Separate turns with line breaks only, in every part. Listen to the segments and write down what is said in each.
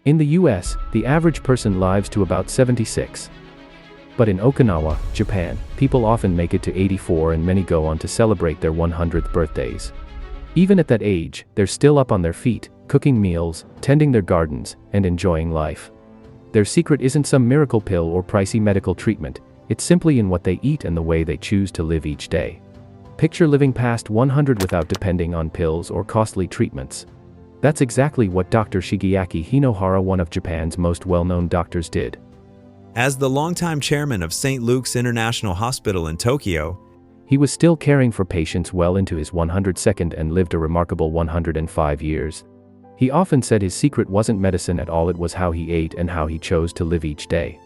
In the US, the average person lives to about 76. But in Okinawa, Japan, people often make it to 84 and many go on to celebrate their 100th birthdays. Even at that age, they're still up on their feet, cooking meals, tending their gardens, and enjoying life. Their secret isn't some miracle pill or pricey medical treatment, it's simply in what they eat and the way they choose to live each day. Picture living past 100 without depending on pills or costly treatments. That's exactly what Dr. Shigeaki Hinohara, one of Japan's most well-known doctors, did.
As the longtime chairman of St. Luke's International Hospital in Tokyo,
he was still caring for patients well into his 102nd and lived a remarkable 105 years. He often said his secret wasn't medicine at all, it was how he ate and how he chose to live each day.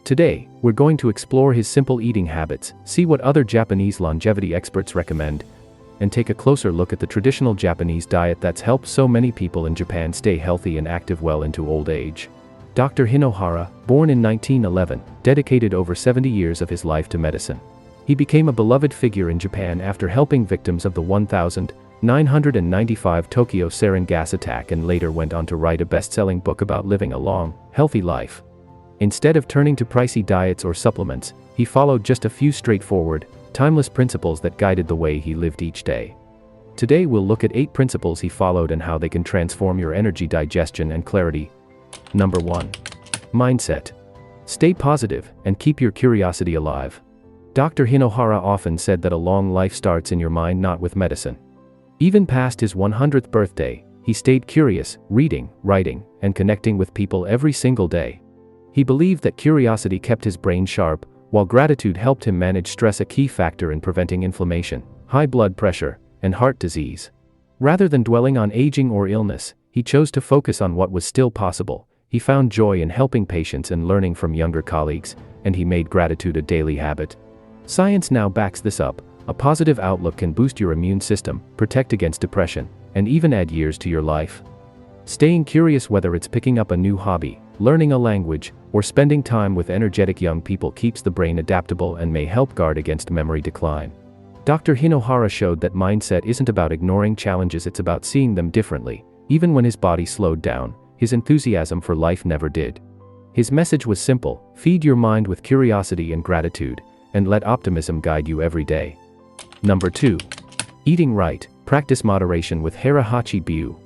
Today, we're going to explore his simple eating habits, see what other Japanese longevity experts recommend, and take a closer look at the traditional Japanese diet that's helped so many people in Japan stay healthy and active well into old age. Dr. Hinohara, born in 1911, dedicated over 70 years of his life to medicine. He became a beloved figure in Japan after helping victims of the 1995 Tokyo sarin gas attack, and later went on to write a best-selling book about living a long, healthy life. Instead of turning to pricey diets or supplements, he followed just a few straightforward, timeless principles that guided the way he lived each day. Today we'll look at 8 principles he followed and how they can transform your energy, digestion, and clarity. Number 1. Mindset. Stay positive and keep your curiosity alive. Dr. Hinohara often said that a long life starts in your mind, not with medicine. Even past his 100th birthday, he stayed curious, reading, writing, and connecting with people every single day. He believed that curiosity kept his brain sharp, while gratitude helped him manage stress, a key factor in preventing inflammation, high blood pressure, and heart disease. Rather than dwelling on aging or illness, he chose to focus on what was still possible. He found joy in helping patients and learning from younger colleagues, and he made gratitude a daily habit. Science now backs this up. A positive outlook can boost your immune system, protect against depression, and even add years to your life. Staying curious, whether it's picking up a new hobby, learning a language, or spending time with energetic young people, keeps the brain adaptable and may help guard against memory decline. Dr. Hinohara showed that mindset isn't about ignoring challenges, it's about seeing them differently. Even when his body slowed down, his enthusiasm for life never did. His message was simple: feed your mind with curiosity and gratitude, and let optimism guide you every day. Number 2. Eating right. Practice moderation with Hara Hachi Bu.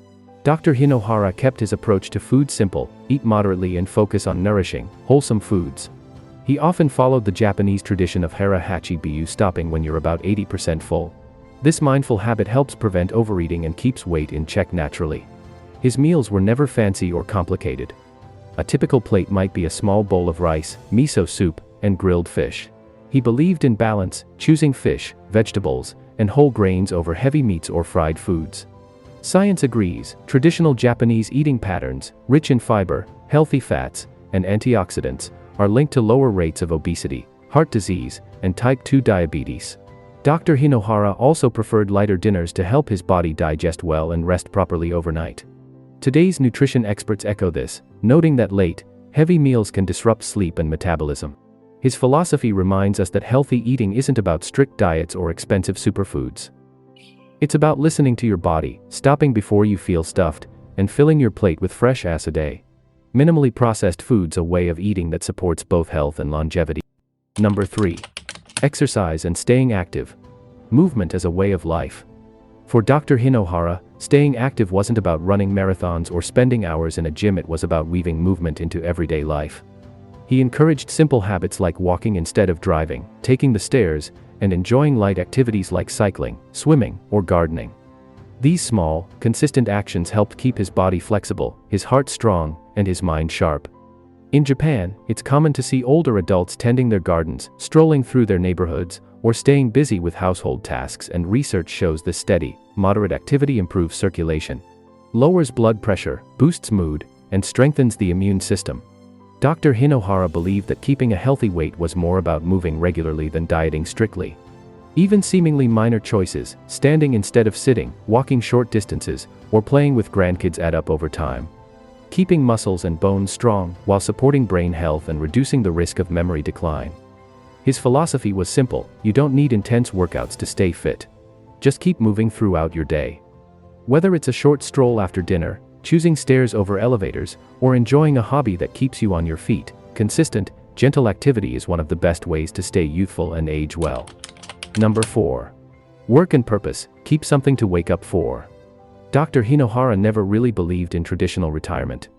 Dr. Hinohara kept his approach to food simple: eat moderately and focus on nourishing, wholesome foods. He often followed the Japanese tradition of Hara Hachi Bu, stopping when you're about 80% full. This mindful habit helps prevent overeating and keeps weight in check naturally. His meals were never fancy or complicated. A typical plate might be a small bowl of rice, miso soup, and grilled fish. He believed in balance, choosing fish, vegetables, and whole grains over heavy meats or fried foods. Science agrees, traditional Japanese eating patterns, rich in fiber, healthy fats, and antioxidants, are linked to lower rates of obesity, heart disease, and type 2 diabetes. Dr. Hinohara also preferred lighter dinners to help his body digest well and rest properly overnight. Today's nutrition experts echo this, noting that late, heavy meals can disrupt sleep and metabolism. His philosophy reminds us that healthy eating isn't about strict diets or expensive superfoods. It's about listening to your body, stopping before you feel stuffed, and filling your plate with fresh as a day. Minimally processed foods, a way of eating that supports both health and longevity. Number 3. Exercise and staying active. Movement as a way of life. For Dr. Hinohara, staying active wasn't about running marathons or spending hours in a gym, it was about weaving movement into everyday life. He encouraged simple habits like walking instead of driving, taking the stairs, and enjoying light activities like cycling, swimming, or gardening. These small, consistent actions helped keep his body flexible, his heart strong, and his mind sharp. In Japan, it's common to see older adults tending their gardens, strolling through their neighborhoods, or staying busy with household tasks, and research shows this steady, moderate activity improves circulation, lowers blood pressure, boosts mood, and strengthens the immune system. Dr. Hinohara believed that keeping a healthy weight was more about moving regularly than dieting strictly. Even seemingly minor choices, standing instead of sitting, walking short distances, or playing with grandkids add up over time. Keeping muscles and bones strong, while supporting brain health and reducing the risk of memory decline. His philosophy was simple: you don't need intense workouts to stay fit. Just keep moving throughout your day. Whether it's a short stroll after dinner, choosing stairs over elevators, or enjoying a hobby that keeps you on your feet. Consistent, gentle activity is one of the best ways to stay youthful and age well. Number 4. Work and purpose, keep something to wake up for. Dr. Hinohara never really believed in traditional retirement.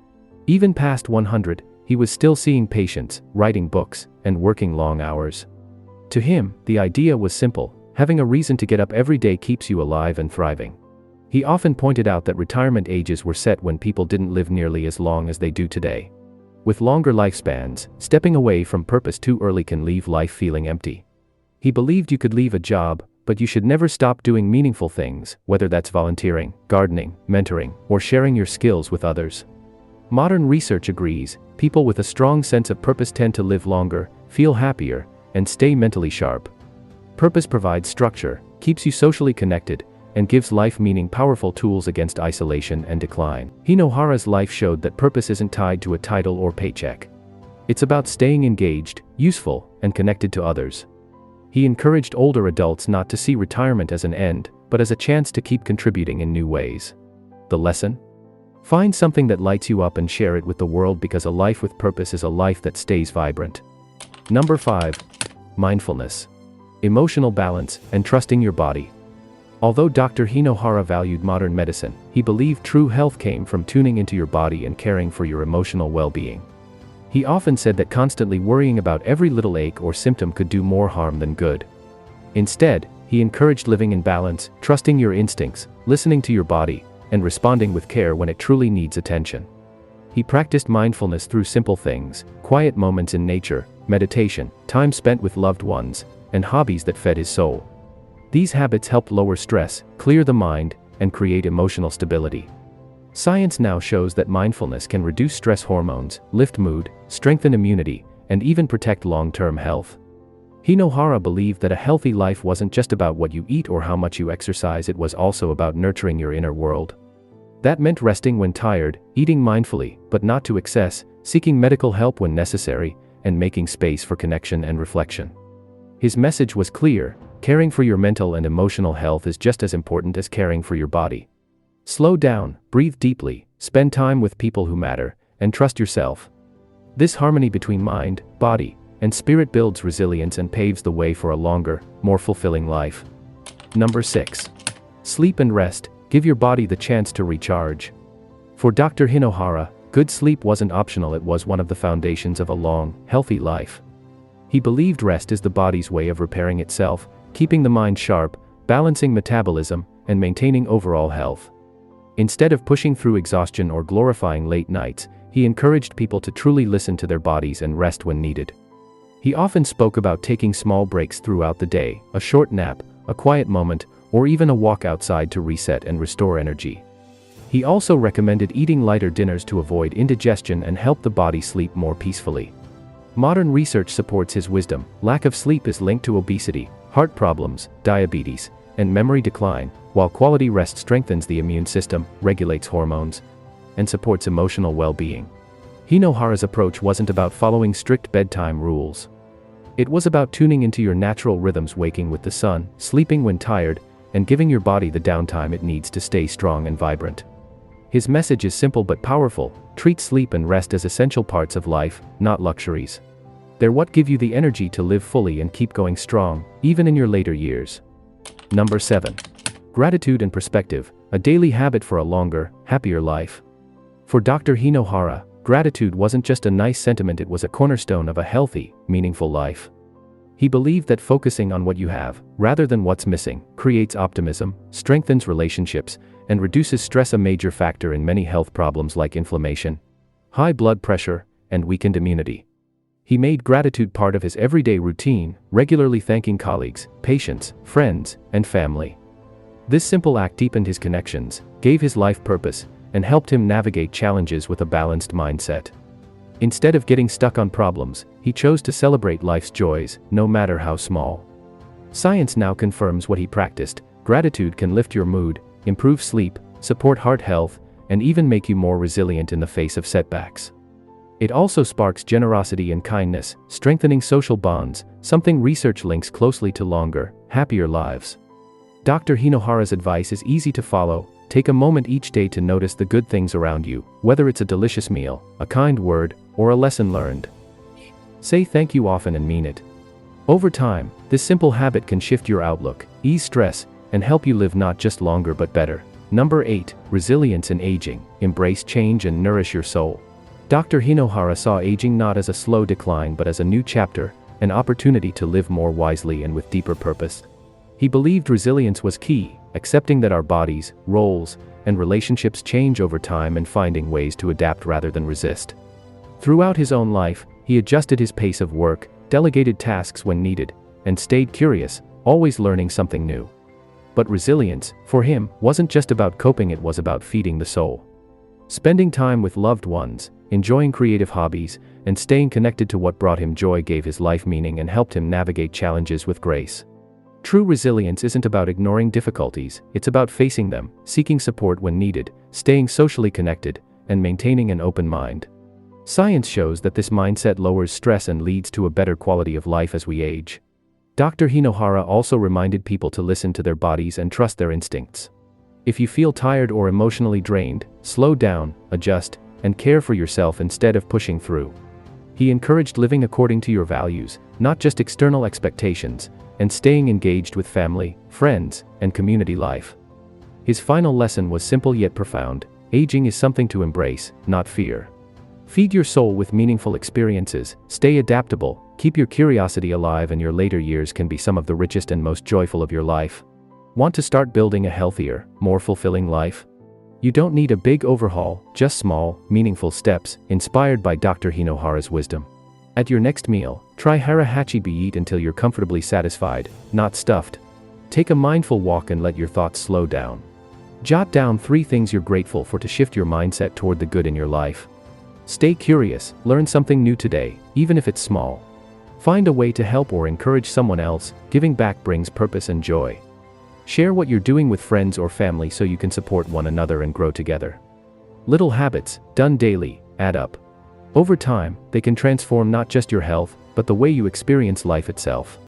Even past 100, he was still seeing patients, writing books, and working long hours. To him, the idea was simple: having a reason to get up every day keeps you alive and thriving. He often pointed out that retirement ages were set when people didn't live nearly as long as they do today. With longer lifespans, stepping away from purpose too early can leave life feeling empty. He believed you could leave a job, but you should never stop doing meaningful things, whether that's volunteering, gardening, mentoring, or sharing your skills with others. Modern research agrees, people with a strong sense of purpose tend to live longer, feel happier, and stay mentally sharp. Purpose provides structure, keeps you socially connected, and gives life meaning. Powerful tools against isolation and decline. Hinohara's life showed that purpose isn't tied to a title or paycheck. It's about staying engaged, useful, and connected to others. He encouraged older adults not to see retirement as an end, but as a chance to keep contributing in new ways. The lesson? Find something that lights you up and share it with the world, because a life with purpose is a life that stays vibrant. Number 5. Mindfulness. Emotional balance, and trusting your body. Although Dr. Hinohara valued modern medicine, he believed true health came from tuning into your body and caring for your emotional well-being. He often said that constantly worrying about every little ache or symptom could do more harm than good. Instead, he encouraged living in balance, trusting your instincts, listening to your body, and responding with care when it truly needs attention. He practiced mindfulness through simple things: quiet moments in nature, meditation, time spent with loved ones, and hobbies that fed his soul. These habits helped lower stress, clear the mind, and create emotional stability. Science now shows that mindfulness can reduce stress hormones, lift mood, strengthen immunity, and even protect long-term health. Hinohara believed that a healthy life wasn't just about what you eat or how much you exercise, it was also about nurturing your inner world. That meant resting when tired, eating mindfully, but not to excess, seeking medical help when necessary, and making space for connection and reflection. His message was clear: caring for your mental and emotional health is just as important as caring for your body. Slow down, breathe deeply, spend time with people who matter, and trust yourself. This harmony between mind, body, and spirit builds resilience and paves the way for a longer, more fulfilling life. Number 6. Sleep and rest, give your body the chance to recharge. For Dr. Hinohara, good sleep wasn't optional, it was one of the foundations of a long, healthy life. He believed rest is the body's way of repairing itself, keeping the mind sharp, balancing metabolism, and maintaining overall health. Instead of pushing through exhaustion or glorifying late nights, he encouraged people to truly listen to their bodies and rest when needed. He often spoke about taking small breaks throughout the day: a short nap, a quiet moment, or even a walk outside to reset and restore energy. He also recommended eating lighter dinners to avoid indigestion and help the body sleep more peacefully. Modern research supports his wisdom. Lack of sleep is linked to obesity, heart problems, diabetes, and memory decline, while quality rest strengthens the immune system, regulates hormones, and supports emotional well-being. Hinohara's approach wasn't about following strict bedtime rules. It was about tuning into your natural rhythms: waking with the sun, sleeping when tired, and giving your body the downtime it needs to stay strong and vibrant. His message is simple but powerful: treat sleep and rest as essential parts of life, not luxuries. They're what give you the energy to live fully and keep going strong, even in your later years. Number 7. Gratitude and perspective, a daily habit for a longer, happier life. For Dr. Hinohara, gratitude wasn't just a nice sentiment, it was a cornerstone of a healthy, meaningful life. He believed that focusing on what you have, rather than what's missing, creates optimism, strengthens relationships, and reduces stress, a major factor in many health problems like inflammation, high blood pressure, and weakened immunity. He made gratitude part of his everyday routine, regularly thanking colleagues, patients, friends, and family. This simple act deepened his connections, gave his life purpose, and helped him navigate challenges with a balanced mindset. Instead of getting stuck on problems, he chose to celebrate life's joys, no matter how small. Science now confirms what he practiced: gratitude can lift your mood, improve sleep, support heart health, and even make you more resilient in the face of setbacks. It also sparks generosity and kindness, strengthening social bonds, something research links closely to longer, happier lives. Dr. Hinohara's advice is easy to follow: Take a moment each day to notice the good things around you, whether it's a delicious meal, a kind word, or a lesson learned. Say thank you often and mean it. Over time, this simple habit can shift your outlook, ease stress, and help you live not just longer but better. Number 8. Resilience in aging. Embrace change and nourish your soul. Dr. Hinohara saw aging not as a slow decline but as a new chapter, an opportunity to live more wisely and with deeper purpose. He believed resilience was key, accepting that our bodies, roles, and relationships change over time and finding ways to adapt rather than resist. Throughout his own life, he adjusted his pace of work, delegated tasks when needed, and stayed curious, always learning something new. But resilience, for him, wasn't just about coping, it was about feeding the soul. Spending time with loved ones, enjoying creative hobbies, and staying connected to what brought him joy gave his life meaning and helped him navigate challenges with grace. True resilience isn't about ignoring difficulties, it's about facing them, seeking support when needed, staying socially connected, and maintaining an open mind. Science shows that this mindset lowers stress and leads to a better quality of life as we age. Dr. Hinohara also reminded people to listen to their bodies and trust their instincts. If you feel tired or emotionally drained, slow down, adjust, and care for yourself instead of pushing through. He encouraged living according to your values, not just external expectations, and staying engaged with family, friends, and community life. His final lesson was simple yet profound: aging is something to embrace, not fear. Feed your soul with meaningful experiences, stay adaptable, keep your curiosity alive, and your later years can be some of the richest and most joyful of your life. Want to start building a healthier, more fulfilling life? You don't need a big overhaul, just small, meaningful steps, inspired by Dr. Hinohara's wisdom. At your next meal, try Hara Hachi Bu. Eat until you're comfortably satisfied, not stuffed. Take a mindful walk and let your thoughts slow down. Jot down 3 things you're grateful for to shift your mindset toward the good in your life. Stay curious, learn something new today, even if it's small. Find a way to help or encourage someone else. Giving back brings purpose and joy. Share what you're doing with friends or family so you can support one another and grow together. Little habits, done daily, add up. Over time, they can transform not just your health, but the way you experience life itself.